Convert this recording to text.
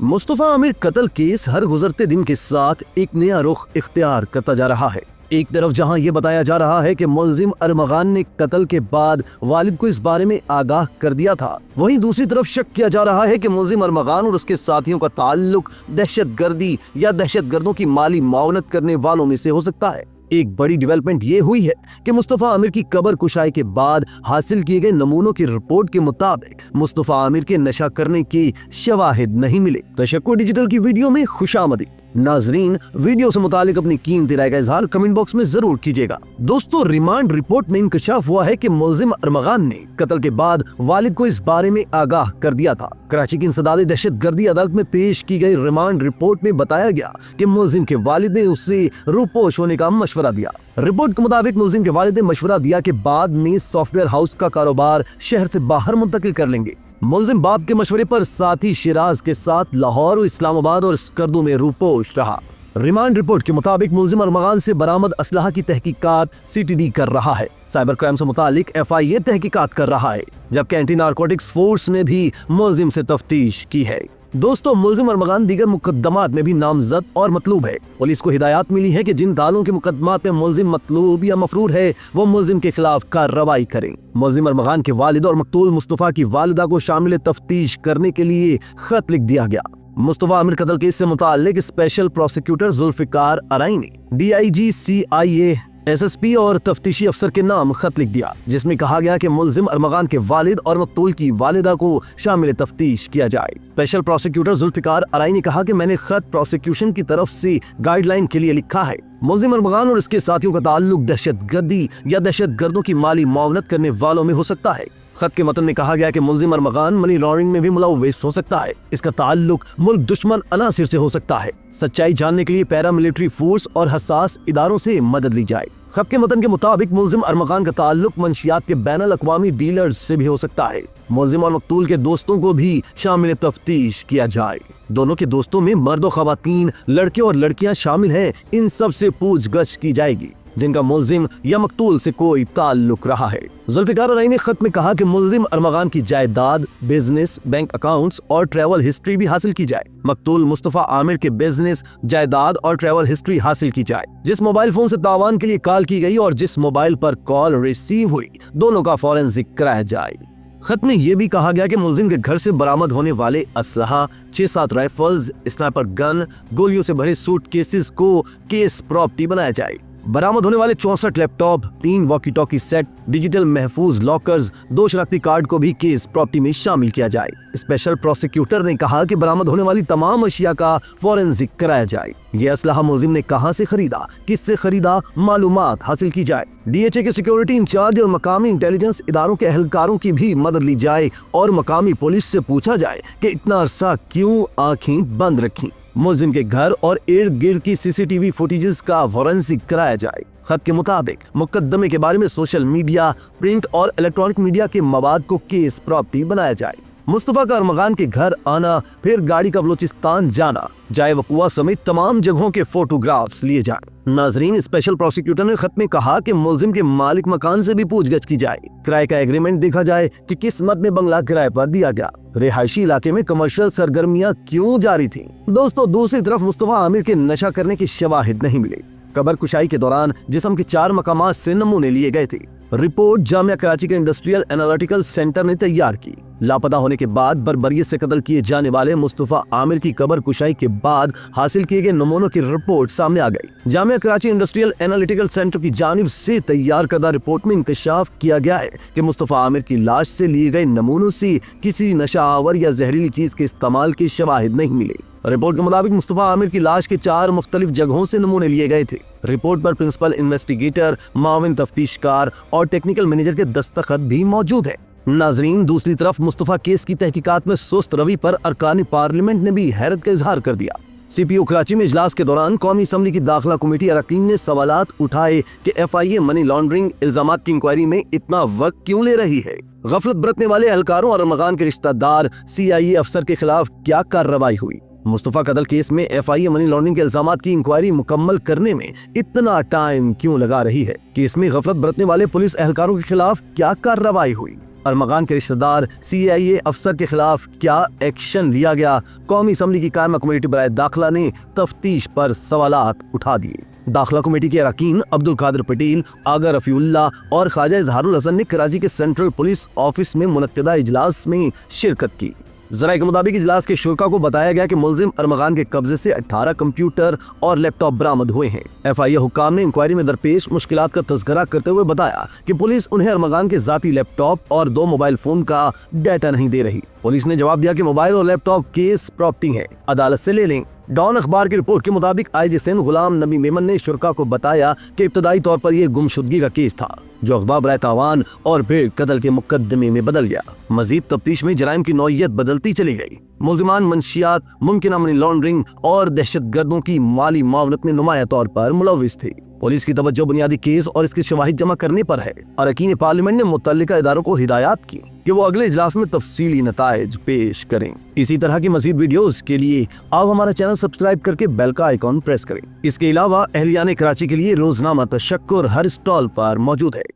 مصطفیٰ عامر قتل کیس ہر گزرتے دن کے ساتھ ایک نیا رخ اختیار کرتا جا رہا ہے۔ ایک طرف جہاں یہ بتایا جا رہا ہے کہ ملزم ارمغان نے قتل کے بعد والد کو اس بارے میں آگاہ کر دیا تھا، وہیں دوسری طرف شک کیا جا رہا ہے کہ ملزم ارمغان اور اس کے ساتھیوں کا تعلق دہشت گردی یا دہشت گردوں کی مالی معاونت کرنے والوں میں سے ہو سکتا ہے۔ ایک بڑی ڈیولپمنٹ یہ ہوئی ہے کہ مصطفیٰ عامر کی قبر کشائی کے بعد حاصل کیے گئے نمونوں کی رپورٹ کے مطابق مصطفیٰ عامر کے نشہ کرنے کی شواہد نہیں ملے۔ تشکر ڈیجیٹل کی ویڈیو میں خوش آمدید۔ ناظرین، ویڈیو سے متعلق اپنی قیمتی رائے کا اظہار کمنٹ باکس میں ضرور کیجیے گا۔ دوستو، ریمانڈ رپورٹ میں انکشاف ہوا ہے کہ ملزم ارمغان نے قتل کے بعد والد کو اس بارے میں آگاہ کر دیا تھا۔ کراچی کی انسداد دہشت گردی عدالت میں پیش کی گئی ریمانڈ رپورٹ میں بتایا گیا کہ ملزم کے والد نے اسے روپوش ہونے کا مشورہ دیا۔ رپورٹ کے مطابق ملزم کے والد نے مشورہ دیا کہ بعد میں سافٹ ویئر ہاؤس کا کاروبار شہر سے باہر منتقل کر لیں گے۔ ملزم باپ کے مشورے پر ساتھی شیراز کے ساتھ لاہور، اسلام آباد اور اسکردو میں روپوش رہا۔ ریمانڈ رپورٹ کے مطابق ملزم ارمغان سے برآمد اسلحہ کی تحقیقات CTD کر رہا ہے۔ سائبر کرائم سے متعلق FIA تحقیقات کر رہا ہے، جبکہ اینٹی نارکوٹکس فورس نے بھی ملزم سے تفتیش کی ہے۔ دوستو، ملزم ارمغان دیگر مقدمات میں بھی نامزد اور مطلوب ہے۔ پولیس کو ہدایات ملی ہے کہ جن دالوں کے مقدمات میں ملزم مطلوب یا مفرور ہے وہ ملزم کے خلاف کارروائی کریں۔ ملزم ارمغان کے والد اور مقتول مصطفیٰ کی والدہ کو شامل تفتیش کرنے کے لیے خط لکھ دیا گیا۔ مصطفیٰ عامر قتل کیس سے متعلق اسپیشل پروسیکیوٹر ذوالفقار ارائیں نے DIG CIA SSP اور تفتیشی افسر کے نام خط لکھ دیا، جس میں کہا گیا کہ ملزم ارمغان کے والد اور مقتول کی والدہ کو شامل تفتیش کیا جائے۔ اسپیشل پروسیکیوٹر ذوالفقار ارائیں نے کہا کہ میں نے خط پروسیکیوشن کی طرف سے گائیڈ لائن کے لیے لکھا ہے۔ ملزم ارمغان اور اس کے ساتھیوں کا تعلق دہشت گردی یا دہشت گردوں کی مالی معاونت کرنے والوں میں ہو سکتا ہے۔ خط کے متن میں کہا گیا کہ ملزم ارمغان منی لانڈرنگ میں بھی ملوث ہو سکتا ہے۔ اس کا تعلق ملک دشمن عناصر سے ہو سکتا ہے۔ سچائی جاننے کے لیے پیراملٹری فورس اور حساس اداروں سے مدد لی جائے۔ خط کے متن کے مطابق ملزم ارمغان کا تعلق منشیات کے بین الاقوامی ڈیلرز سے بھی ہو سکتا ہے۔ ملزم اور مقتول کے دوستوں کو بھی شامل تفتیش کیا جائے۔ دونوں کے دوستوں میں مرد و خواتین، لڑکے اور لڑکیاں شامل ہیں۔ ان سب سے پوچھ گچھ کی جائے گی جن کا ملزم یا مقتول سے کوئی تعلق رہا ہے۔ ذوالفقار ارائیں نے خط میں کہا کہ ملزم ارمغان کی جائیداد، بزنس، بینک اکاؤنٹس اور ٹریول ہسٹری بھی حاصل کی جائے۔ مقتول مصطفیٰ عامر کے بزنس، جائیداد اور ٹریول ہسٹری حاصل کی جائے۔ جس موبائل فون سے تاوان کے لیے کال کی گئی اور جس موبائل پر کال ریسیو ہوئی، دونوں کا فورینسک کرایا جائے۔ خط میں یہ بھی کہا گیا کہ ملزم کے گھر سے برآمد ہونے والے اسلحہ، 6-7 رائفلز، اسنائپر گن، گولیوں سے بھرے سوٹ کیسز کو کیس پراپرٹی بنایا جائے۔ برآمد ہونے والے 64 laptop, 3 walkie talkie set, digital محفوظ لاکرز، 2 شناختی کارڈ کو بھی کیس پراپرٹی میں شامل کیا جائے۔ اسپیشل پروسیکیوٹر نے کہا کہ برآمد ہونے والی تمام اشیاء کا فورینسک کرایا جائے۔ یہ اسلحہ ملزم نے کہاں سے خریدا، کس سے خریدا، معلومات حاصل کی جائے۔ DHA کے سیکیورٹی انچارج اور مقامی انٹیلیجنس اداروں کے اہلکاروں کی بھی مدد لی جائے اور مقامی پولیس سے پوچھا جائے کہ اتنا عرصہ کیوں آنکھیں بند رکھیں۔ ملزم کے گھر اور ارد گرد کی CCTV فوٹیجز کا فورینسک کرایا جائے۔ خط کے مطابق مقدمے کے بارے میں سوشل میڈیا، پرنٹ اور الیکٹرانک میڈیا کے مواد کو کیس پراپرٹی بنایا جائے۔ مصطفیٰ کا ارمغان کے گھر آنا، پھر گاڑی کا بلوچستان جانا، جائے وقوع سمیت تمام جگہوں کے فوٹوگرافز لیے جائیں۔ ناظرین، اسپیشل پروسیکیوٹر نے خط میں کہا کہ ملزم کے مالک مکان سے بھی پوچھ گچھ کی جائے۔ کرائے کا ایگریمنٹ دیکھا جائے کہ کس مد میں بنگلہ کرائے پر دیا گیا۔ رہائشی علاقے میں کمرشل سرگرمیاں کیوں جاری تھیں۔ دوستو، دوسری طرف مصطفیٰ عامر کے نشہ کرنے کی شواہد نہیں ملے۔ قبر کشائی کے دوران جسم کے 4 مقامات سے نمونے لیے گئے تھے۔ رپورٹ جامعہ کراچی کے انڈسٹریل انالیٹیکل سینٹر نے تیار کی۔ لاپتہ ہونے کے بعد بربریت سے قتل کیے جانے والے مصطفیٰ عامر کی قبر کشائی کے بعد حاصل کیے گئے نمونوں کی رپورٹ سامنے آ گئی۔ جامعہ کراچی انڈسٹریل انالیٹیکل سینٹر کی جانب سے تیار کردہ رپورٹ میں انکشاف کیا گیا ہے کہ مصطفیٰ عامر کی لاش سے لیے گئے نمونوں سے کسی نشہ آور یا زہریلی چیز کے استعمال کے شواہد نہیں ملے۔ رپورٹ کے مطابق مصطفیٰ عامر کی لاش کے 4 مختلف جگہوں سے نمونے لیے گئے تھے۔ رپورٹ پر پرنسپل انویسٹیگیٹر، معاون تفتیش کار اور ٹیکنیکل مینیجر کے دستخط بھی موجود ہیں۔ ناظرین، دوسری طرف مصطفیٰ کیس کی تحقیقات میں سست روی پر ارکان پارلیمنٹ نے بھی حیرت کا اظہار کر دیا۔ CPO کراچی میں اجلاس کے دوران قومی اسمبلی کی داخلہ کمیٹی اراکین نے سوالات اٹھائے کہ FIA منی لانڈرنگ الزامات کی انکوائری میں اتنا وقت کیوں لے رہی ہے۔ غفلت برتنے والے اہلکاروں اور ارمغان کے رشتہ دار CIA افسر کے خلاف کیا کارروائی ہوئی۔ مصطفیٰ قتل کیس میں FIA منی لانڈرنگ کے الزامات کی انکوائری مکمل کرنے میں اتنا ٹائم کیوں لگا رہی ہے؟ کیس میں غفلت برتنے والے پولیس اہلکاروں کے خلاف کیا کارروائی ہوئی؟ ارمغان کے رشتہ دار CIA افسر کے خلاف کیا ایکشن لیا گیا؟ قومی اسمبلی کی قائمہ کمیٹی برائے داخلہ نے تفتیش پر سوالات اٹھا دیے۔ داخلہ کمیٹی کے اراکین عبد القادر پٹیل، آغا رفیع اللہ اور خواجہ اظہار الحسن نے کراچی کے سینٹرل پولیس آفس میں منعقدہ اجلاس میں شرکت کی۔ ذرائع کے مطابق اجلاس کے شرکاء کو بتایا گیا کہ ملزم ارمغان کے قبضے سے 18 کمپیوٹر اور لیپ ٹاپ برآمد ہوئے ہیں۔ FIA حکام نے انکوائری میں درپیش مشکلات کا تذکرہ کرتے ہوئے بتایا کہ پولیس انہیں ارمغان کے ذاتی لیپ ٹاپ اور 2 موبائل فون کا ڈیٹا نہیں دے رہی۔ پولیس نے جواب دیا کہ موبائل اور لیپ ٹاپ کیس پراپرٹی ہے، عدالت سے لے لیں۔ ڈان اخبار کی رپورٹ کے مطابق IG سندھ غلام نبی میمن نے شرکاء کو بتایا کہ ابتدائی طور پر یہ گمشدگی کا کیس تھا جو اغوا برائے تاوان اور پھر قتل کے مقدمے میں بدل گیا۔ مزید تفتیش میں جرائم کی نوعیت بدلتی چلی گئی۔ ملزمان منشیات، ممکنہ منی لانڈرنگ اور دہشت گردوں کی مالی معاونت میں نمایاں طور پر ملوث تھی۔ پولیس کی توجہ بنیادی کیس اور اس کے شواہد جمع کرنے پر ہے۔ اراکین پارلیمنٹ نے متعلقہ اداروں کو ہدایات کی کہ وہ اگلے اجلاس میں تفصیلی نتائج پیش کریں۔ اسی طرح کی مزید ویڈیوز کے لیے آپ ہمارا چینل سبسکرائب کر کے بیل کا آئیکن پریس کریں۔ اس کے علاوہ اہلیان کراچی کے لیے روزنامہ تشکر ہر اسٹال پر موجود ہے۔